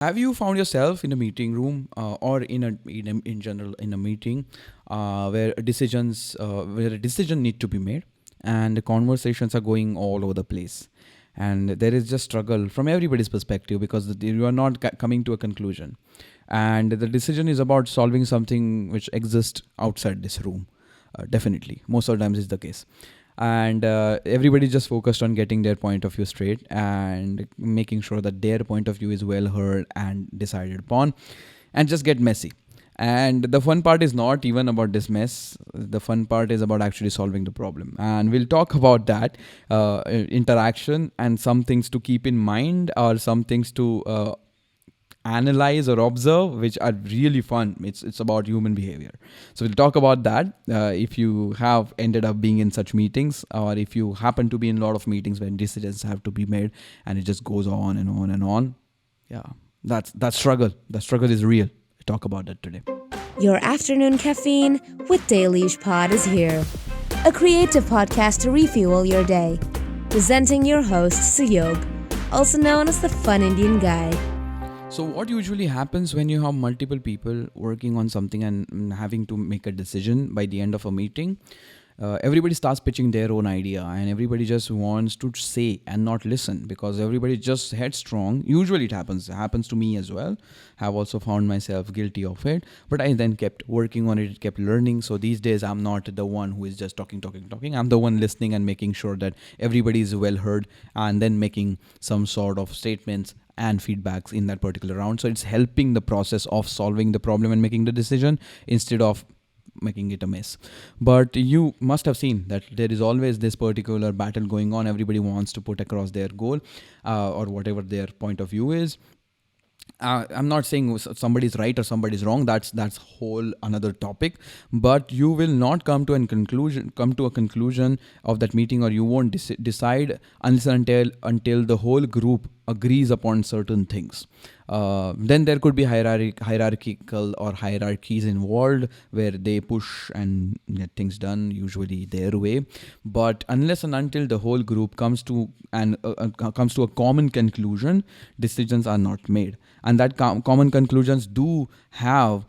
Have you found yourself in a meeting room or in general in a meeting where a decision need to be made and the conversations are going all over the place, and there is just struggle from everybody's perspective because you are not coming to a conclusion, and the decision is about solving something which exists outside this room. Definitely, most of the times is the case, and everybody just focused on getting their point of view straight and making sure that their point of view is well heard and decided upon, and just get messy. And the fun part is not even about this mess. The fun part is about actually solving the problem, and we'll talk about that interaction and some things to keep in mind, or some things to analyze or observe, which are really fun. It's about human behavior. So we'll talk about that. If you have ended up being in such meetings, or if you happen to be in a lot of meetings when decisions have to be made, and it just goes on and on and on. Yeah, that struggle. The struggle is real. We talk about that today. Your afternoon caffeine with Dailysh Pod is here. A creative podcast to refuel your day. Presenting your host, Suyog, also known as the Fun Indian Guy. So what usually happens when you have multiple people working on something and having to make a decision by the end of a meeting? Everybody starts pitching their own idea, and everybody just wants to say and not listen because everybody just headstrong. Usually it happens to me as well. Have also found myself guilty of it, but I then kept working on it, kept learning. So these days I'm not the one who is just talking. I'm the one listening and making sure that everybody is well heard, and then making some sort of statements and feedbacks in that particular round. So it's helping the process of solving the problem and making the decision instead of making it a mess. But you must have seen that there is always this particular battle going on. Everybody wants to put across their goal or whatever their point of view is. I'm not saying somebody's right or somebody's wrong. That's whole another topic. But you will not come to a conclusion of that meeting, or you won't decide until the whole group agrees upon certain things. Then there could be hierarchical or hierarchies involved where they push and get things done usually their way. But unless and until the whole group comes to a common conclusion, decisions are not made. And that common conclusions do have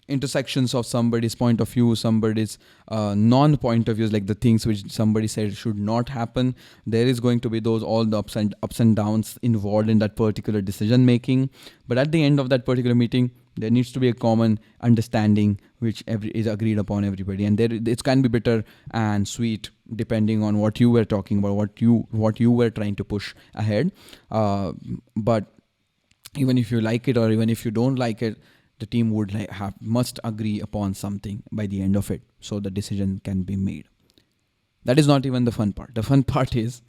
intersections of somebody's point of view, somebody's non-point of views, like the things which somebody said should not happen. There is going to be all the ups and downs involved in that particular decision making. But at the end of that particular meeting, there needs to be a common understanding which is agreed upon everybody, and it can be bitter and sweet depending on what you were talking about, what you were trying to push ahead. But even if you like it or even if you don't like it, the team would must agree upon something by the end of it, so the decision can be made. That is not even the fun part. The fun part is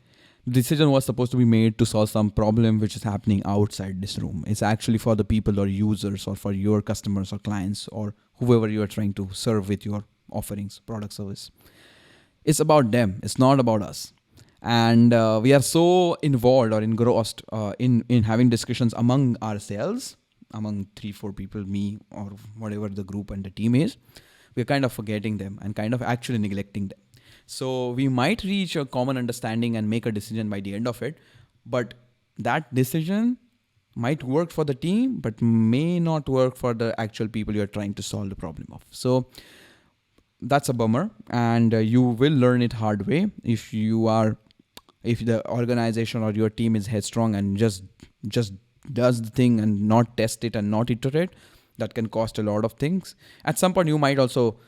the decision was supposed to be made to solve some problem which is happening outside this room. It's actually for the people or users or for your customers or clients or whoever you are trying to serve with your offerings, product, service. It's about them. It's not about us. And we are so involved or engrossed in having discussions among ourselves, among 3-4 people, me or whatever the group and the team is. We're kind of forgetting them and kind of actually neglecting them. So we might reach a common understanding and make a decision by the end of it, but that decision might work for the team but may not work for the actual people you're trying to solve the problem of. So that's a bummer, and you will learn it hard way if the organization or your team is headstrong and just does the thing and not test it and not iterate. That can cost a lot of things. At some point you might also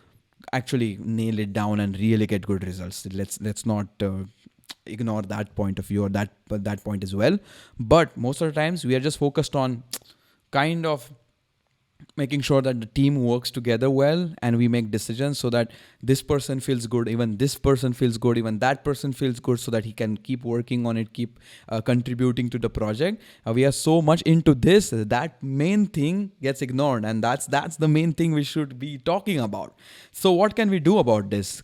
actually nail it down and really get good results. Let's not ignore that point of view or that point as well. But most of the times we are just focused on kind of making sure that the team works together well, and we make decisions so that this person feels good, even this person feels good, even that person feels good, so that he can keep working on it, keep contributing to the project. We are so much into this that main thing gets ignored, and that's the main thing we should be talking about. So what can we do about this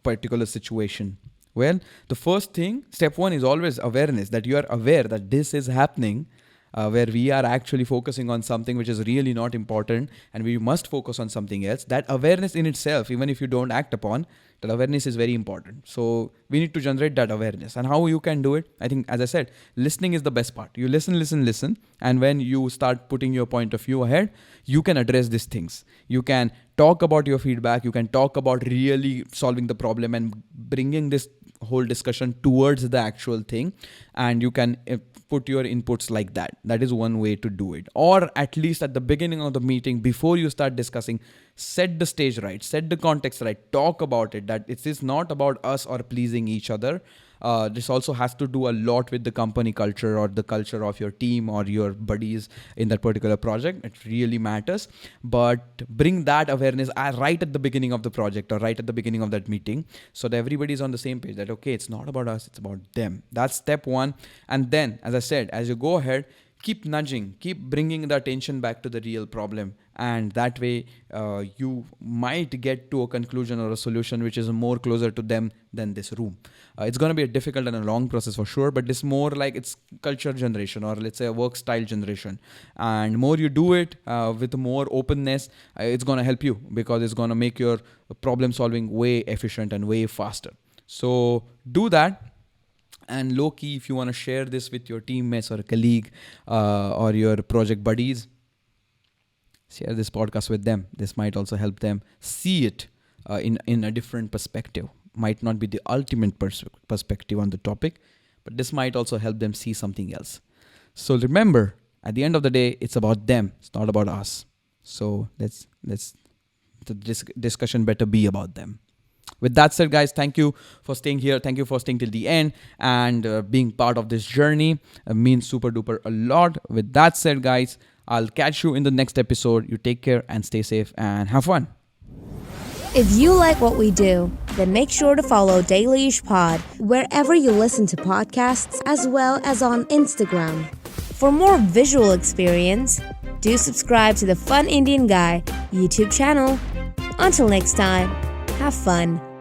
particular situation? Well, the first thing, step one, is always awareness, that you are aware that this is happening. where we are actually focusing on something which is really not important and we must focus on something else, that awareness in itself, even if you don't act upon, that awareness is very important. So we need to generate that awareness. And how you can do it, I think, as I said, listening is the best part. You listen. And when you start putting your point of view ahead, you can address these things. You can talk about your feedback. You can talk about really solving the problem and bringing this whole discussion towards the actual thing. And you can put your inputs like that. That is one way to do it. Or at least at the beginning of the meeting, before you start discussing, set the stage right, set the context right, talk about it, that it is not about us or pleasing each other. This also has to do a lot with the company culture or the culture of your team or your buddies in that particular project. It really matters. But bring that awareness right at the beginning of the project or right at the beginning of that meeting, so that everybody is on the same page, that, okay, it's not about us, it's about them. That's step one. And then, as I said, as you go ahead, keep nudging, keep bringing the attention back to the real problem. And that way, you might get to a conclusion or a solution which is more closer to them than this room. It's going to be a difficult and a long process for sure, but it's more like it's culture generation, or let's say a work style generation. And more you do it with more openness, it's going to help you, because it's going to make your problem solving way efficient and way faster. So do that. And low key, if you want to share this with your teammates or a colleague or your project buddies, share this podcast with them. This might also help them see it in a different perspective. Might not be the ultimate perspective on the topic, but this might also help them see something else. So remember, at the end of the day, it's about them. It's not about us. So let's the discussion better be about them. With that said, guys, thank you for staying here. Thank you for staying till the end and being part of this journey. It means super duper a lot. With that said, guys, I'll catch you in the next episode. You take care and stay safe and have fun. If you like what we do, then make sure to follow Dailyish Pod wherever you listen to podcasts, as well as on Instagram. For more visual experience, do subscribe to the Fun Indian Guy YouTube channel. Until next time, have fun.